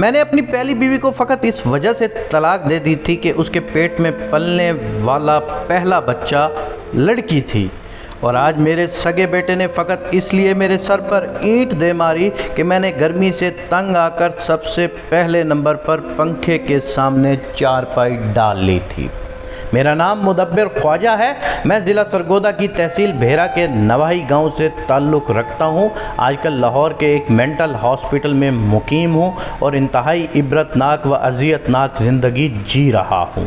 میں نے اپنی پہلی بیوی کو فقط اس وجہ سے طلاق دے دی تھی کہ اس کے پیٹ میں پلنے والا پہلا بچہ لڑکی تھی، اور آج میرے سگے بیٹے نے فقط اس لیے میرے سر پر اینٹ دے ماری کہ میں نے گرمی سے تنگ آ کر سب سے پہلے نمبر پر پنکھے کے سامنے چارپائی ڈال لی تھی۔ میرا نام مدبر خواجہ ہے، میں ضلع سرگودا کی تحصیل بھیرا کے نواحی گاؤں سے تعلق رکھتا ہوں۔ آج کل لاہور کے ایک مینٹل ہاسپٹل میں مقیم ہوں اور انتہائی عبرتناک و اذیتناک زندگی جی رہا ہوں۔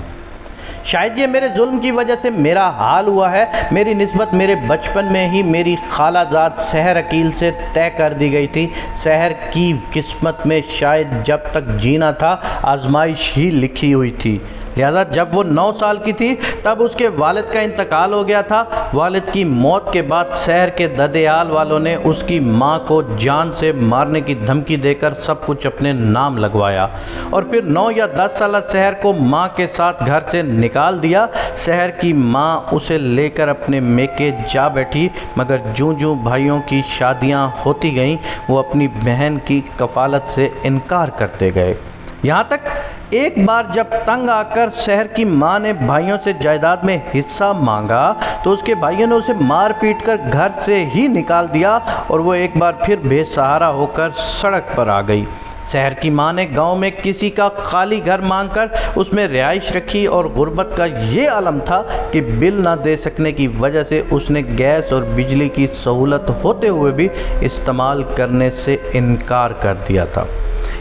شاید یہ میرے ظلم کی وجہ سے میرا حال ہوا ہے۔ میری نسبت میرے بچپن میں ہی میری خالہ زاد سحر عقیل سے طے کر دی گئی تھی۔ سحر کی قسمت میں شاید جب تک جینا تھا آزمائش ہی لکھی ہوئی تھی، لہذا جب وہ 9 سال کی تھی تب اس کے والد کا انتقال ہو گیا تھا۔ والد کی موت کے بعد سحر کے ددیال والوں نے اس کی ماں کو جان سے مارنے کی دھمکی دے کر سب کچھ اپنے نام لگوایا، اور پھر 9 یا 10 سالہ سحر کو ماں کے ساتھ گھر سے نکال دیا۔ سحر کی ماں اسے لے کر اپنے میکے جا بیٹھی، مگر جوں جوں بھائیوں کی شادیاں ہوتی گئیں وہ اپنی بہن کی کفالت سے انکار کرتے گئے، یہاں تک ایک بار جب تنگ آ کر سحر کی ماں نے بھائیوں سے جائیداد میں حصہ مانگا تو اس کے بھائیوں نے اسے مار پیٹ کر گھر سے ہی نکال دیا، اور وہ ایک بار پھر بے سہارا ہو کر سڑک پر آ گئی۔ سحر کی ماں نے گاؤں میں کسی کا خالی گھر مانگ کر اس میں رہائش رکھی، اور غربت کا یہ عالم تھا کہ بل نہ دے سکنے کی وجہ سے اس نے گیس اور بجلی کی سہولت ہوتے ہوئے بھی استعمال کرنے سے انکار کر دیا تھا۔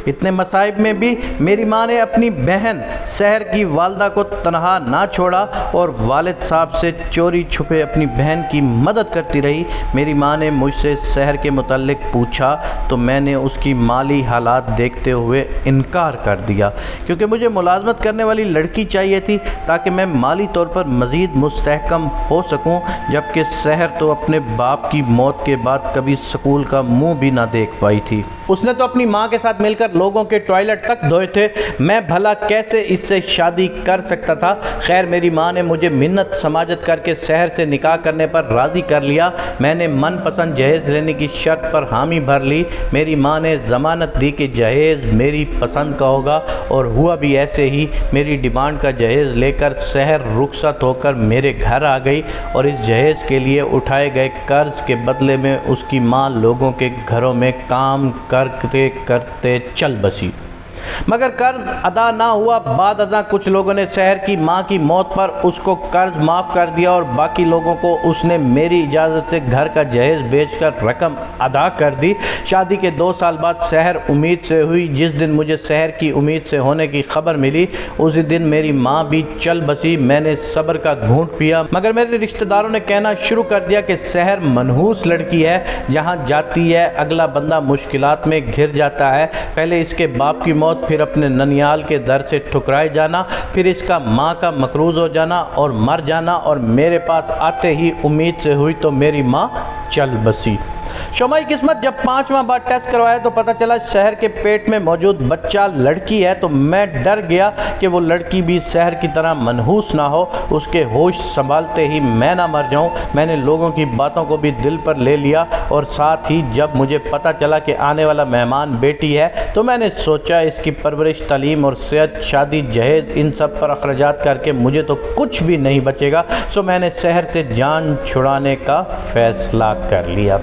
اتنے مصائب میں بھی میری ماں نے اپنی بہن سحر کی والدہ کو تنہا نہ چھوڑا اور والد صاحب سے چوری چھپے اپنی بہن کی مدد کرتی رہی۔ میری ماں نے مجھ سے سحر کے متعلق پوچھا تو میں نے اس کی مالی حالات دیکھتے ہوئے انکار کر دیا، کیونکہ مجھے ملازمت کرنے والی لڑکی چاہیے تھی تاکہ میں مالی طور پر مزید مستحکم ہو سکوں، جبکہ سحر تو اپنے باپ کی موت کے بعد کبھی سکول کا منہ بھی نہ دیکھ پائی تھی۔ اس نے تو اپنی ماں کے ساتھ مل کر لوگوں کے ٹوائلٹ تک دھوئے تھے، میں بھلا کیسے اس سے شادی کر سکتا تھا؟ خیر میری ماں نے مجھے منت سماجت کر کے سحر سے نکاح کرنے پر راضی کر لیا۔ میں نے من پسند جہیز لینے کی شرط پر حامی بھر لی۔ میری ماں نے ضمانت دی کہ جہیز میری پسند کا ہوگا، اور ہوا بھی ایسے ہی۔ میری ڈیمانڈ کا جہیز لے کر سحر رخصت ہو کر میرے گھر آ گئی، اور اس جہیز کے لیے اٹھائے گئے قرض کے بدلے میں اس کی ماں لوگوں کے گھروں میں کام کرتے کرتے چل بسی، مگر قرض ادا نہ ہوا۔ بعد ازاں کچھ لوگوں نے سحر کی ماں کی موت پر اس کو قرض معاف کر دیا، اور باقی لوگوں کو اس نے میری اجازت سے گھر کا جہیز بیچ کر رقم ادا کر دی۔ شادی کے 2 سال بعد سحر امید سے ہوئی۔ جس دن مجھے سحر کی امید سے ہونے کی خبر ملی اسی دن میری ماں بھی چل بسی۔ میں نے صبر کا گھونٹ پیا، مگر میرے رشتہ داروں نے کہنا شروع کر دیا کہ سحر منحوس لڑکی ہے، جہاں جاتی ہے اگلا بندہ مشکلات میں گھر جاتا ہے۔ پہلے اس کے باپ کی موت، پھر اپنے ننیال کے در سے ٹھکرائے جانا، پھر اس کا ماں کا مقروض ہو جانا اور مر جانا، اور میرے پاس آتے ہی امید سے ہوئی تو میری ماں چل بسی۔ شمائی قسمت جب 5واں بار ٹیسٹ کروایا تو پتہ چلا سحر کے پیٹ میں موجود بچہ لڑکی ہے، تو میں ڈر گیا کہ وہ لڑکی بھی سحر کی طرح منحوس نہ ہو، اس کے ہوش سنبھالتے ہی میں نہ مر جاؤں۔ میں نے لوگوں کی باتوں کو بھی دل پر لے لیا، اور ساتھ ہی جب مجھے پتہ چلا کہ آنے والا مہمان بیٹی ہے تو میں نے سوچا اس کی پرورش، تعلیم اور صحت، شادی، جہیز، ان سب پر اخراجات کر کے مجھے تو کچھ بھی نہیں بچے گا، سو میں نے سحر سے جان چھڑانے کا فیصلہ کر لیا۔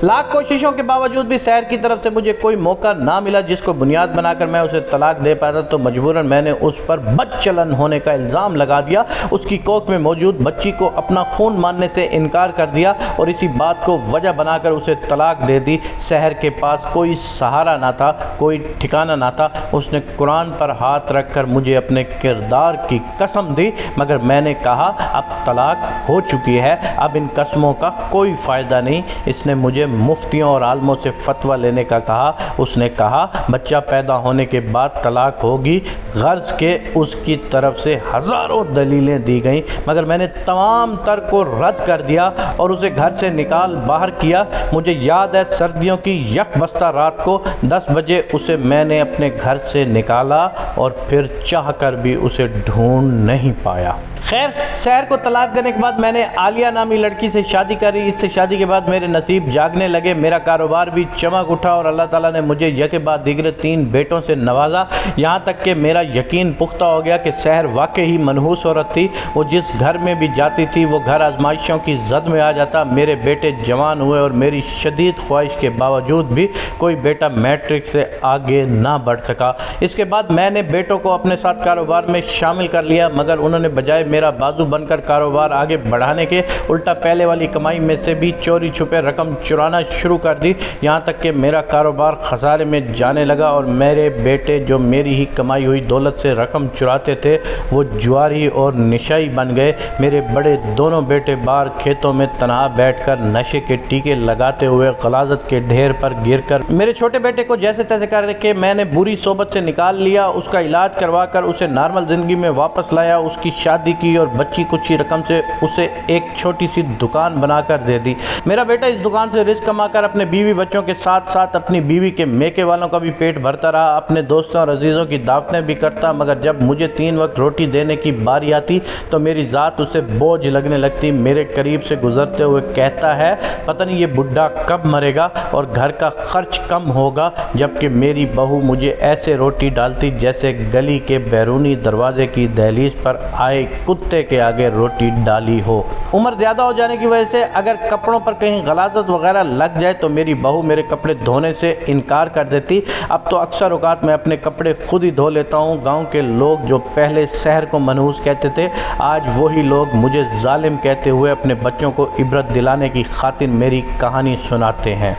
لاکھ کوششوں کے باوجود بھی سحر کی طرف سے مجھے کوئی موقع نہ ملا جس کو بنیاد بنا کر میں اسے طلاق دے پاتا، تو مجبوراً میں نے اس پر بد چلن ہونے کا الزام لگا دیا۔ اس کی کوکھ میں موجود بچی کو اپنا خون ماننے سے انکار کر دیا، اور اسی بات کو وجہ بنا کر اسے طلاق دے دی۔ سحر کے پاس کوئی سہارا نہ تھا، کوئی ٹھکانہ نہ تھا۔ اس نے قرآن پر ہاتھ رکھ کر مجھے اپنے کردار کی قسم دی، مگر میں نے کہا اب طلاق ہو چکی ہے، اب ان قسموں کا کوئی فائدہ نہیں۔ اس نے مجھے مفتیوں اور عالموں سے فتویٰ لینے کا کہا۔ اس نے کہا بچہ پیدا ہونے کے بعد طلاق ہوگی، غرض کہ اس کی طرف سے ہزاروں دلیلیں دی گئیں، مگر میں نے تمام تر کو رد کر دیا اور اسے گھر سے نکال باہر کیا۔ مجھے یاد ہے سردیوں کی یک بستہ رات کو 10 بجے اسے میں نے اپنے گھر سے نکالا، اور پھر چاہ کر بھی اسے ڈھونڈ نہیں پایا۔ خیر، سحر کو طلاق دینے کے بعد میں نے عالیہ نامی لڑکی سے شادی کری۔ اس سے شادی کے بعد میرے نصیب جاگنے لگے، میرا کاروبار بھی چمک اٹھا اور اللہ تعالیٰ نے مجھے یکے بعد دیگرے 3 بیٹوں سے نوازا، یہاں تک کہ میرا یقین پختہ ہو گیا کہ سحر واقعی ہی منحوس عورت تھی۔ وہ جس گھر میں بھی جاتی تھی وہ گھر آزمائشوں کی زد میں آ جاتا۔ میرے بیٹے جوان ہوئے اور میری شدید خواہش کے باوجود بھی کوئی بیٹا میٹرک سے آگے نہ بڑھ سکا۔ اس کے بعد میں نے بیٹوں کو اپنے ساتھ کاروبار میں شامل کر لیا، مگر انہوں نے بجائے میرا بازو بن کر کاروبار آگے بڑھانے کے الٹا پہلے والی کمائی میں سے بھی چوری چھپے رقم چرانا شروع کر دی، یہاں تک کہ میرا کاروبار خسارے میں جانے لگا اور میرے بیٹے جو میری ہی کمائی ہوئی دولت سے رقم چراتے تھے وہ جواری اور نشائی بن گئے۔ میرے بڑے دونوں بیٹے باہر کھیتوں میں تنہا بیٹھ کر نشے کے ٹیکے لگاتے ہوئے غلاظت کے ڈھیر پر گر کر میرے چھوٹے بیٹے کو جیسے تیسے کر کے میں نے بری صحبت سے نکال لیا، اس کا علاج کروا کر اسے نارمل زندگی میں واپس لایا، اس کی شادی کی اور بچی کچی رقم سے اسے ایک چھوٹی سی دکان بنا کر دے دی۔ میرا بیٹا اس دکان سے رزق کما کر اپنے بیوی بچوں کے ساتھ ساتھ اپنی بیوی کے میکے والوں کا بھی پیٹ بھرتا رہا، اپنے دوستوں اور عزیزوں کی دعوتیں بھی کرتا، مگر جب مجھے 3 وقت روٹی دینے کی باری آتی تو میری ذات اسے بوجھ لگنے لگتی۔ میرے قریب سے گزرتے ہوئے کہتا ہے پتہ نہیں یہ بڈھا کب مرے گا اور گھر کا خرچ کم ہوگا، جبکہ میری بہو مجھے ایسے روٹی ڈالتی جیسے گلی کے بیرونی دروازے کی دہلیز پر آئے کتے کے آگے روٹی ڈالی ہو۔ عمر زیادہ ہو جانے کی وجہ سے اگر کپڑوں پر کہیں غلاظت وغیرہ لگ جائے تو میری بہو میرے کپڑے دھونے سے انکار کر دیتی۔ اب تو اکثر اوقات میں اپنے کپڑے خود ہی دھو لیتا ہوں۔ گاؤں کے لوگ جو پہلے سحر کو منحوس کہتے تھے آج وہی لوگ مجھے ظالم کہتے ہوئے اپنے بچوں کو عبرت دلانے کی خاطر میری کہانی سناتے ہیں۔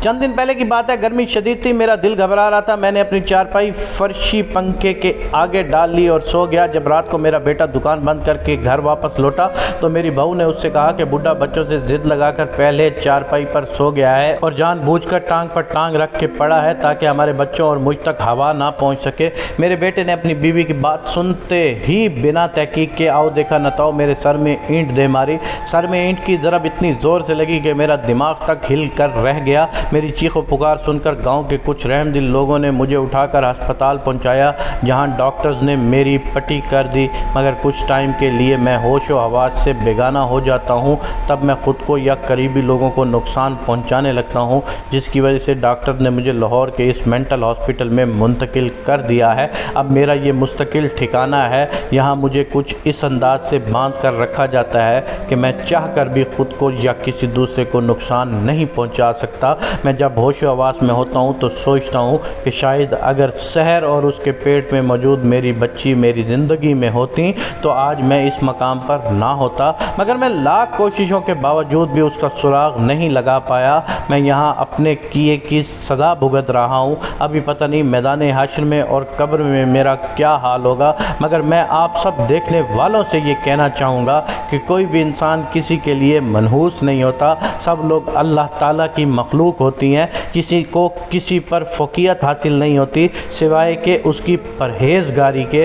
چند دن پہلے کی بات ہے، گرمی شدید تھی، میرا دل گھبرا رہا تھا، میں نے اپنی چارپائی فرشی پنکھے کے آگے ڈال لی اور سو گیا۔ جب رات کو میرا بیٹا دکان بند کر کے گھر واپس لوٹا تو میری بہو نے اس سے کہا کہ بڈھا بچوں سے ضد لگا کر پہلے چارپائی پر سو گیا ہے اور جان بوجھ کر ٹانگ پر ٹانگ رکھ کے پڑا ہے تاکہ ہمارے بچوں اور مجھ تک ہوا نہ پہنچ سکے۔ میرے بیٹے نے اپنی بیوی کی بات سنتے ہی بنا تحقیق کے آؤ دیکھا نہ تاؤ میرے سر میں اینٹ دے ماری۔ سر میں اینٹ کی ضرب اتنی زور سے لگی کہ میرا دماغ تک ہل کر رہ گیا۔ میری چیخ و پکار سن کر گاؤں کے کچھ رحم دل لوگوں نے مجھے اٹھا کر ہسپتال پہنچایا، جہاں ڈاکٹرز نے میری پٹی کر دی، مگر کچھ ٹائم کے لیے میں ہوش و حواس سے بیگانہ ہو جاتا ہوں، تب میں خود کو یا قریبی لوگوں کو نقصان پہنچانے لگتا ہوں، جس کی وجہ سے ڈاکٹر نے مجھے لاہور کے اس مینٹل ہاسپٹل میں منتقل کر دیا ہے۔ اب میرا یہ مستقل ٹھکانہ ہے، یہاں مجھے کچھ اس انداز سے باندھ کر رکھا جاتا ہے کہ میں چاہ کر بھی خود کو یا کسی دوسرے کو نقصان نہیں پہنچا سکتا۔ میں جب ہوش و حواس میں ہوتا ہوں تو سوچتا ہوں کہ شاید اگر سحر اور اس کے پیٹ میں موجود میری بچی میری زندگی میں ہوتی تو آج میں اس مقام پر نہ ہوتا، مگر میں لاکھ کوششوں کے باوجود بھی اس کا سراغ نہیں لگا پایا۔ میں یہاں اپنے کیے کی سزا بھگت رہا ہوں، ابھی پتہ نہیں میدان حشر میں اور قبر میں میرا کیا حال ہوگا، مگر میں آپ سب دیکھنے والوں سے یہ کہنا چاہوں گا کہ کوئی بھی انسان کسی کے لیے منحوس نہیں ہوتا، سب لوگ اللہ تعالیٰ کی مخلوق ہوتی ہیں، کسی کو کسی پر فوقیت حاصل نہیں ہوتی سوائے کہ اس کی پرہیزگاری کے۔